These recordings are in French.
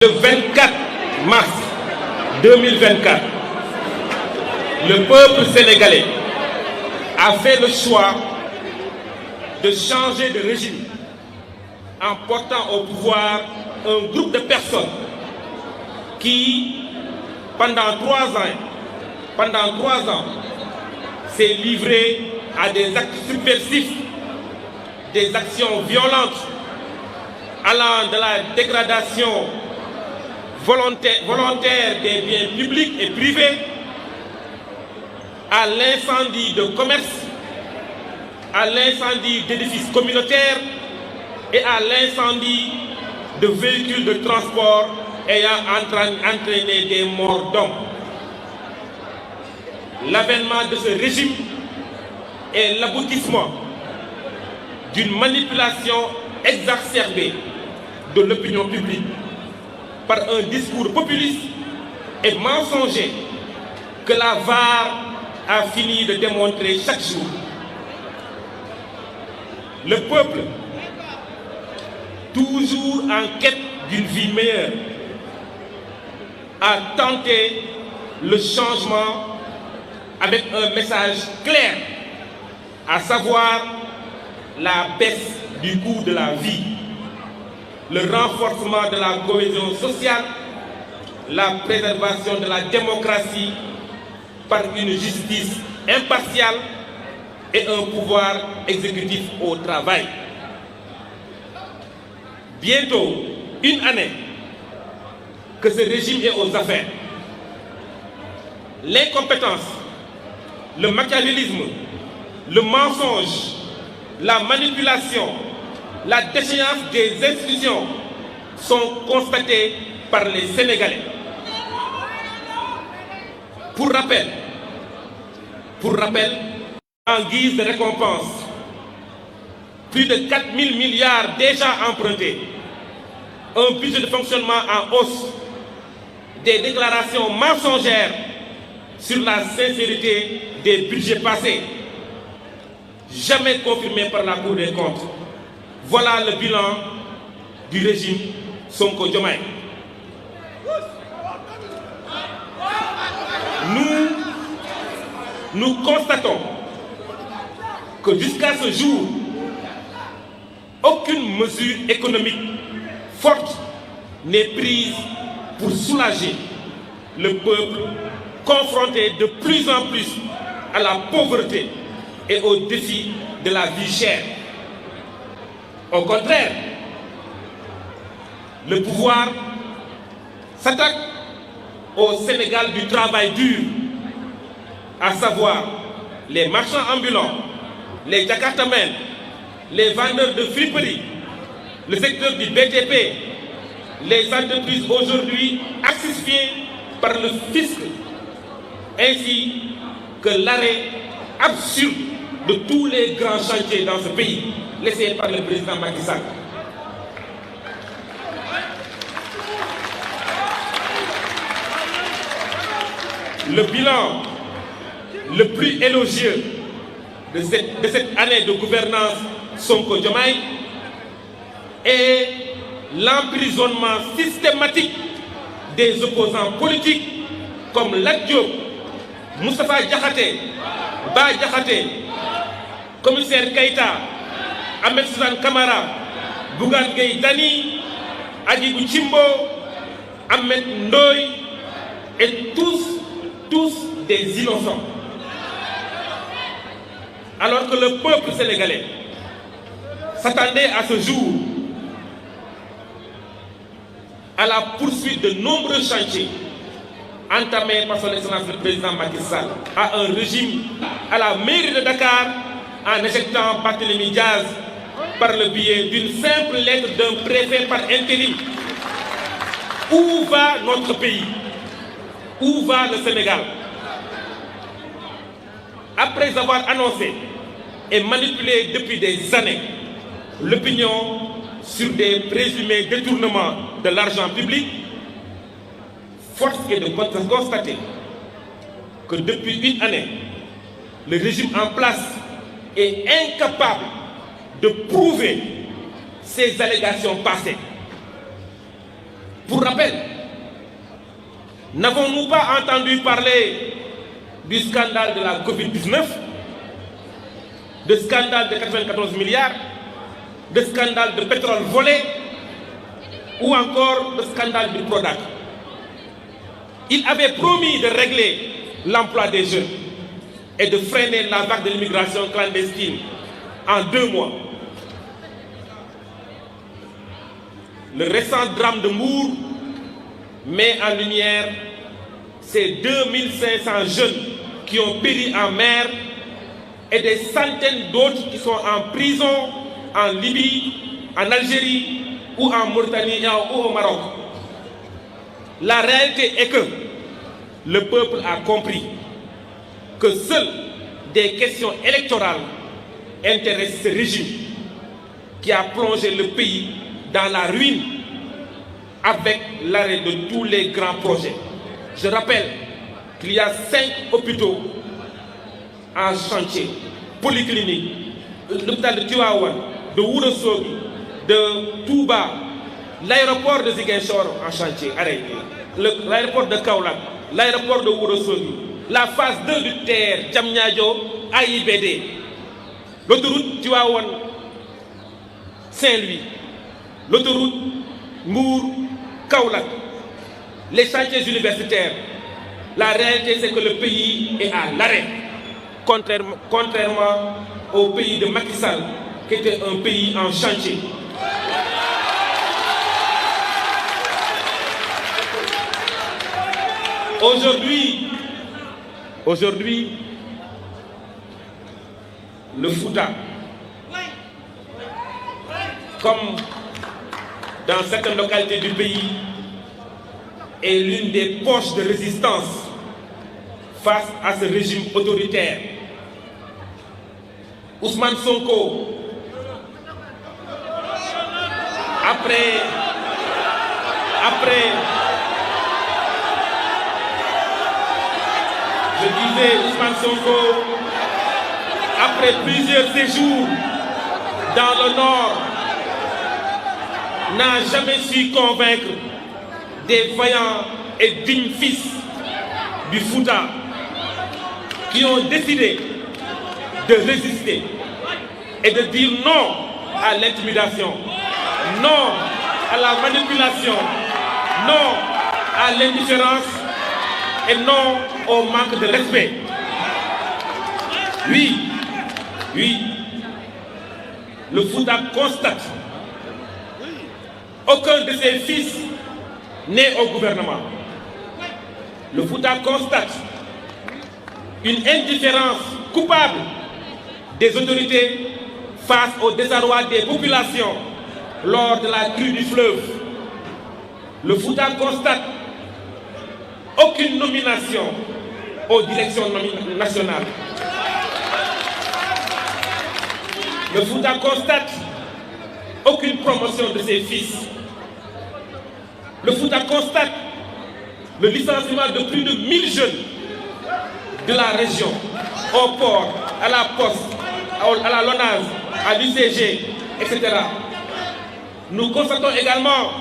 Le 24 mars 2024, le peuple sénégalais a fait le choix de changer de régime en portant au pouvoir un groupe de personnes qui, pendant 3 ans, s'est livré à des actes subversifs, des actions violentes allant de la dégradation volontaire des biens publics et privés à l'incendie de commerce, à l'incendie d'édifices communautaires et à l'incendie de véhicules de transport ayant entraîné des morts d'hommes. L'avènement de ce régime est l'aboutissement d'une manipulation exacerbée de l'opinion publique par un discours populiste et mensonger que la VAR a fini de démontrer chaque jour. Le peuple, toujours en quête d'une vie meilleure, a tenté le changement avec un message clair, à savoir la baisse du coût de la vie, le renforcement de la cohésion sociale, la préservation de la démocratie par une justice impartiale et un pouvoir exécutif au travail. Bientôt, une année que ce régime est aux affaires. L'incompétence, le machiavélisme, le mensonge, la manipulation, la déchéance des institutions sont constatées par les Sénégalais. Pour rappel, en guise de récompense, plus de 4 000 milliards déjà empruntés, un budget de fonctionnement en hausse, des déclarations mensongères sur la sincérité des budgets passés, jamais confirmés par la Cour des comptes. Voilà le bilan du régime Sonko-Diomaye. Nous constatons que jusqu'à ce jour, aucune mesure économique forte n'est prise pour soulager le peuple confronté de plus en plus à la pauvreté et aux défis de la vie chère. Au contraire, le pouvoir s'attaque au Sénégal du travail dur, à savoir les marchands ambulants, les jakartamens, les vendeurs de friperies, le secteur du BTP, les entreprises aujourd'hui asphyxiées par le fisc, ainsi que l'arrêt absurde de tous les grands chantiers dans ce pays, laissés par le président Macky Sall. Le bilan le plus élogieux de cette année de gouvernance Sonko-Diomaye est l'emprisonnement systématique des opposants politiques comme Lat Diop, Moustapha Diakhaté, Bah Diakhaté, commissaire Keïta, Ahmed Suzanne Camara, Bougane Gueye Dany, Hadjibou Thimbo, Ahmed Ndoye et tous des innocents. Alors que le peuple sénégalais s'attendait à ce jour à la poursuite de nombreux chantiers entamés par son excellence le président Macky Sall, à un régime à la mairie de Dakar en éjectant Barthélémy Diaz par le biais d'une simple lettre d'un préfet par intérim. Où va notre pays? Où va le Sénégal? Après avoir annoncé et manipulé depuis des années l'opinion sur des présumés détournements de l'argent public, force est de constater que depuis une année, le régime en place est incapable de prouver ces allégations passées. Pour rappel, n'avons-nous pas entendu parler du scandale de la Covid-19, de scandale de 94 milliards, de scandale de pétrole volé ou encore de scandale du Prodac? Il avait promis de régler l'emploi des jeunes et de freiner la vague de l'immigration clandestine en 2 mois. Le récent drame de Mbour met en lumière ces 2500 jeunes qui ont péri en mer et des centaines d'autres qui sont en prison en Libye, en Algérie ou en Mauritanie ou au Maroc. La réalité est que le peuple a compris que seules des questions électorales intéressent ce régime qui a plongé le pays dans la ruine avec l'arrêt de tous les grands projets. Je rappelle qu'il y a 5 hôpitaux en chantier, polycliniques, l'hôpital de Tivaouane, de Ourossogui, de Touba, l'aéroport de Ziguinchor en chantier, arrêté, l'aéroport de Kaolack, l'aéroport de Ourossogui, la phase 2 du TER, Diamniadio, AIBD, l'autoroute Tivaouane, Saint-Louis, l'autoroute Mbour, Kaolack, les chantiers universitaires. La réalité, c'est que le pays est à l'arrêt, contrairement au pays de Macky Sall, qui était un pays en chantier. Aujourd'hui, le Fouta, comme dans certaines localités du pays, est l'une des poches de résistance face à ce régime autoritaire. Ousmane Sonko, après Ousmane Sonko, après plusieurs séjours dans le Nord, n'a jamais su convaincre des vaillants et dignes fils du Fouta qui ont décidé de résister et de dire non à l'intimidation, non à la manipulation, non à l'indifférence et non au manque de respect. Oui, le Fouta constate aucun de ses fils n'est au gouvernement. Le Fouta constate une indifférence coupable des autorités face au désarroi des populations lors de la crue du fleuve. Le Fouta constate aucune nomination aux directions nationales. Le Fouta constate aucune promotion de ses fils. Le Fouta constate le licenciement de plus de 1000 jeunes de la région, au port, à la poste, à la LONASE, à l'UCG, etc. Nous constatons également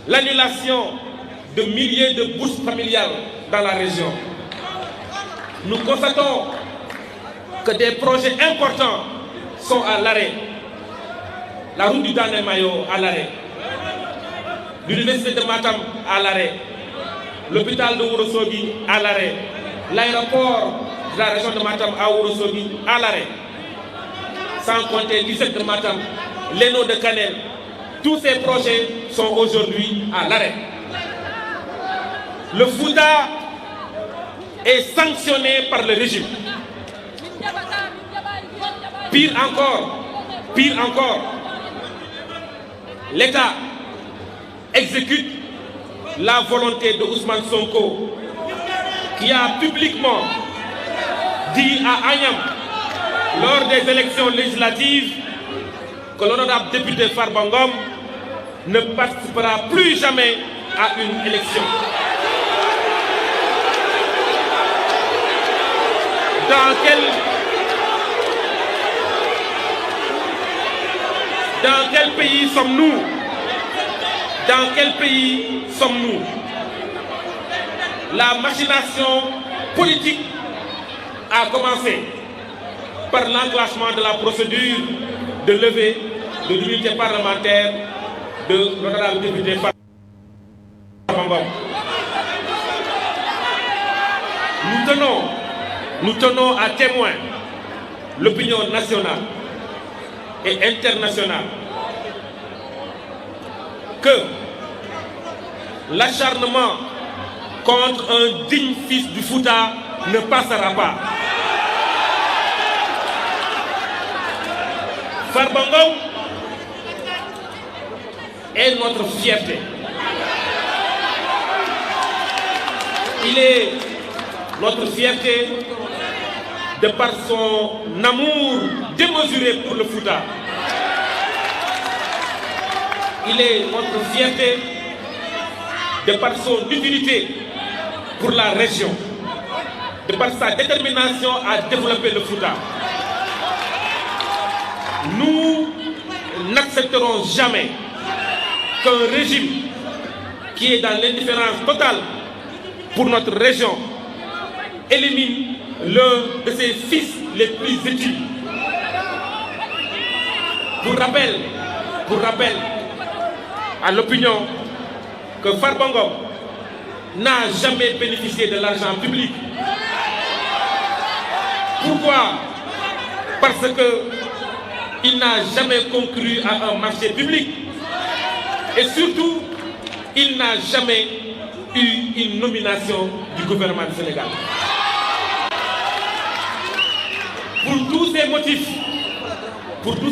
l'annulation de milliers de bourses familiales dans la région. Nous constatons que des projets importants sont à l'arrêt. La route du Danel Mayo à l'arrêt. L'université de Matam à l'arrêt. L'hôpital de Ourossogui à l'arrêt. L'aéroport de la région de Matam à Ourossogui à l'arrêt. Sans compter l'ISEC de Matam, l'ENO de Canel. Tous ces projets sont aujourd'hui à l'arrêt. Le Fouta est sanctionné par le régime. Pire encore, l'État exécute la volonté de Ousmane Sonko, qui a publiquement dit à Agnam, lors des élections législatives, que l'honorable député Farba Ngom ne participera plus jamais à une élection. Dans quel pays sommes-nous? Dans quel pays sommes-nous? La machination politique a commencé par l'enclenchement de la procédure de levée de l'immunité parlementaire de l'honorable député Farba Ngom. Nous tenons à témoin l'opinion nationale et internationale que l'acharnement contre un digne fils du Fouta ne passera pas. Farba Ngom est notre fierté. Il est notre fierté de par son amour démesuré pour le Fouta. Il est notre fierté de par son utilité pour la région, de par sa détermination à développer le Fouta. Nous n'accepterons jamais qu'un régime qui est dans l'indifférence totale pour notre région élimine l'un de ses fils les plus utiles. Pour rappel à l'opinion que Farba Ngom n'a jamais bénéficié de l'argent public. Pourquoi? Parce qu'il n'a jamais conclu à un marché public et surtout, il n'a jamais eu une nomination du gouvernement du Sénégal. Pour tous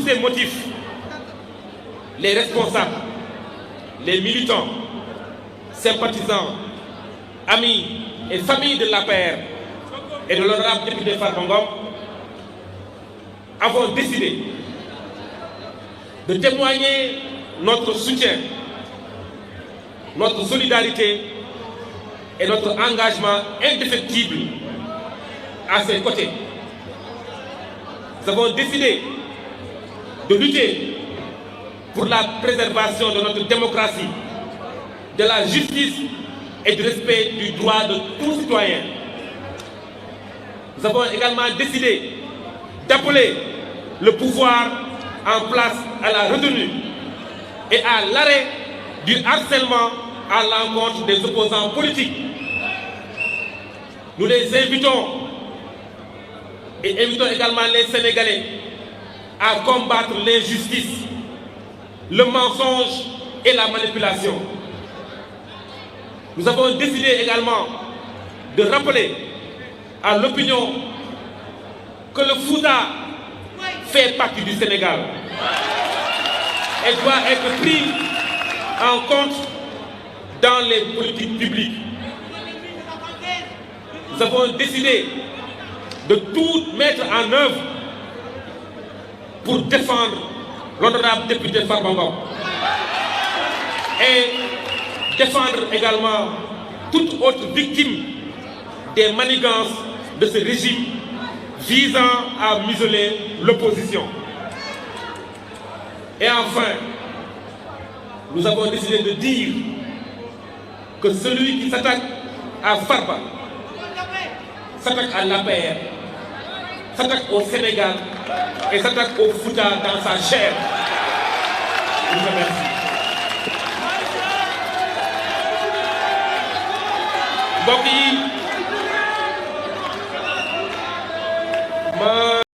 ces motifs, les responsables, les militants, sympathisants, amis et familles de l'APR et de l'honorable député Farba Ngom avons décidé de témoigner notre soutien, notre solidarité et notre engagement indéfectible à ses côtés. Nous avons décidé de lutter pour la préservation de notre démocratie, de la justice et du respect du droit de tout citoyen. Nous avons également décidé d'appeler le pouvoir en place à la retenue et à l'arrêt du harcèlement à l'encontre des opposants politiques. Nous les invitons et invitons également les Sénégalais à combattre l'injustice, le mensonge et la manipulation. Nous avons décidé également de rappeler à l'opinion que le Fouta fait partie du Sénégal et doit être pris en compte dans les politiques publiques. Nous avons décidé de tout mettre en œuvre pour défendre l'honorable député Farba Ngom et défendre également toute autre victime des manigances de ce régime visant à museler l'opposition. Et enfin, nous avons décidé de dire que celui qui s'attaque à Farba s'attaque à l'APR, s'attaque au Sénégal et s'attaque au Fouta dans sa chair. Je vous remercie. Mbokk yi